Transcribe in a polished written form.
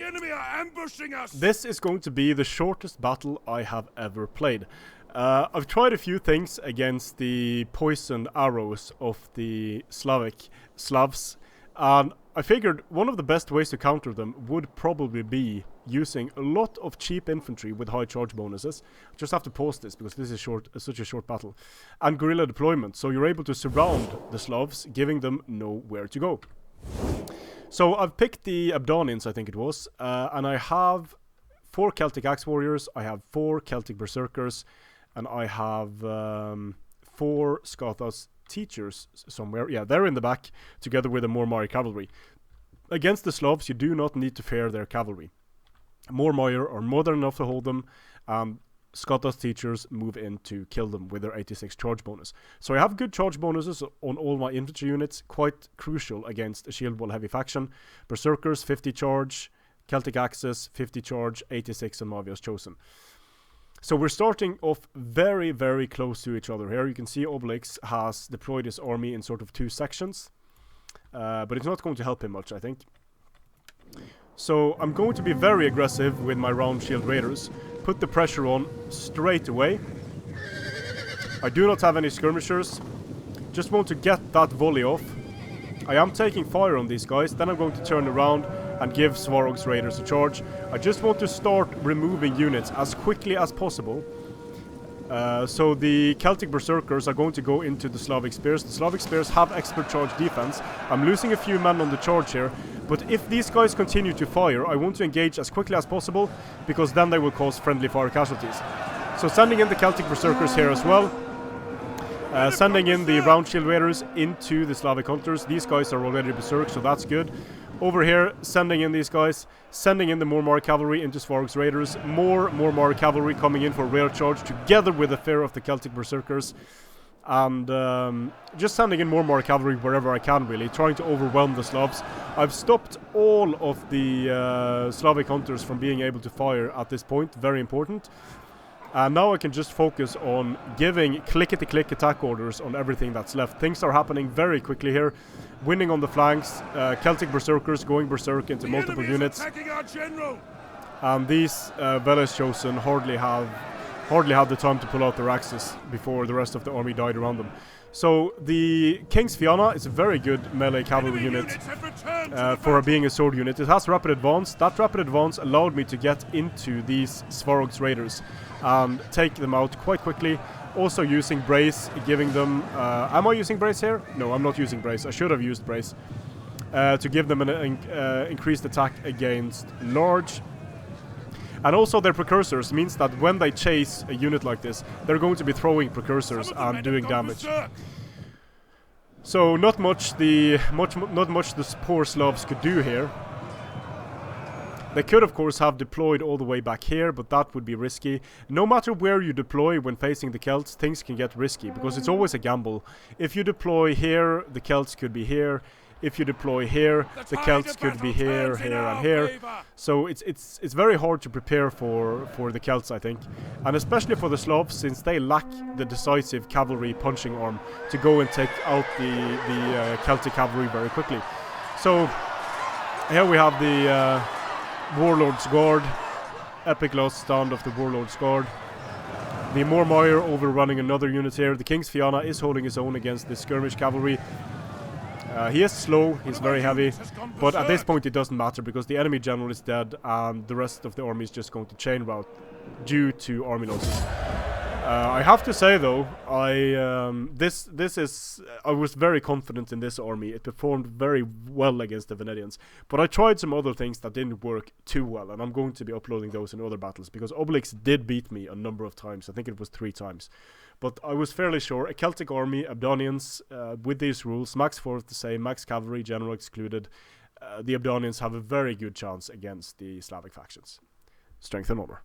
enemy are ambushing us! This is going to be the shortest battle I have ever played. I've tried a few things against the poisoned arrows of the Slavs, and I figured one of the best ways to counter them would probably be using a lot of cheap infantry with high charge bonuses. Just have to pause this because this is such a short battle. And guerrilla deployment, so you're able to surround the Slavs, giving them nowhere to go. So I've picked the Ebdanians, I think it was, and I have 4 Celtic Axe Warriors, I have 4 Celtic Berserkers, and I have 4 Scothas Teachers somewhere. Yeah, they're in the back, together with the Mormari Cavalry. Against the Slavs, you do not need to fear their cavalry. Mormari are more than enough to hold them, and Scothas Teachers move in to kill them with their 86 charge bonus. So I have good charge bonuses on all my infantry units, quite crucial against a shield wall heavy faction. Berserkers 50 charge, Celtic Axes 50 charge, 86 on Mavios Chosen. So we're starting off very, very close to each other here. You can see Obelix has deployed his army in sort of 2 sections, but it's not going to help him much, I think. So I'm going to be very aggressive with my round shield raiders. Put the pressure on straight away. I do not have any skirmishers. Just want to get that volley off. I am taking fire on these guys. Then I'm going to turn around and give Svarog's raiders a charge. I just want to start removing units as quickly as possible. So the Celtic Berserkers are going to go into the Slavic Spears. The Slavic Spears have expert charge defense. I'm losing a few men on the charge here, but if these guys continue to fire, I want to engage as quickly as possible, because then they will cause friendly fire casualties. So sending in the Celtic Berserkers here as well. Sending in the round shield raiders into the Slavic hunters. These guys are already berserk, so that's good. Over here, sending in these guys, sending in the Mormar Cavalry into Svarog's Raiders, more Mormar Cavalry coming in for rear charge together with the fear of the Celtic Berserkers, and just sending in Mormar Cavalry wherever I can, really, trying to overwhelm the Slavs. I've stopped all of the Slavic hunters from being able to fire at this point, very important. And now I can just focus on giving clickety-click attack orders on everything that's left. Things are happening very quickly here. Winning on the flanks, Celtic Berserkers going berserk into multiple units. And these Veles Chosen hardly had the time to pull out their axes before the rest of the army died around them. So the King's Fianna is a very good melee cavalry unit for being a sword unit. It has rapid advance. That rapid advance allowed me to get into these Svarog's Raiders and take them out quite quickly. Also using Brace, giving them... am I using Brace here? No, I'm not using Brace. I should have used Brace. To give them an increased attack against large. And also their precursors means that when they chase a unit like this, they're going to be throwing precursors and doing damage. So not much the poor Slavs could do here. They could of course have deployed all the way back here, but that would be risky. No matter where you deploy when facing the Celts, things can get risky because it's always a gamble. If you deploy here, the Celts could be here. If you deploy here, the Celts could be here, here, and here. So it's very hard to prepare for the Celts, I think, and especially for the Slavs, since they lack the decisive cavalry punching arm to go and take out the Celtic cavalry very quickly. So here we have the Warlord's Guard, epic last stand of the Warlord's Guard. The Mormire overrunning another unit here. The King's Fianna is holding his own against the skirmish cavalry. He is slow, he's very heavy, but at this point it doesn't matter because the enemy general is dead and the rest of the army is just going to chain rout due to army losses. I have to say though, I was very confident in this army. It performed very well against the Venedians, but I tried some other things that didn't work too well, and I'm going to be uploading those in other battles because Obelix did beat me a number of times. I think it was 3 times. But I was fairly sure a Celtic army, Ebdanians, with these rules, max force the same, max cavalry, general excluded, the Ebdanians have a very good chance against the Slavic factions. Strength and honor.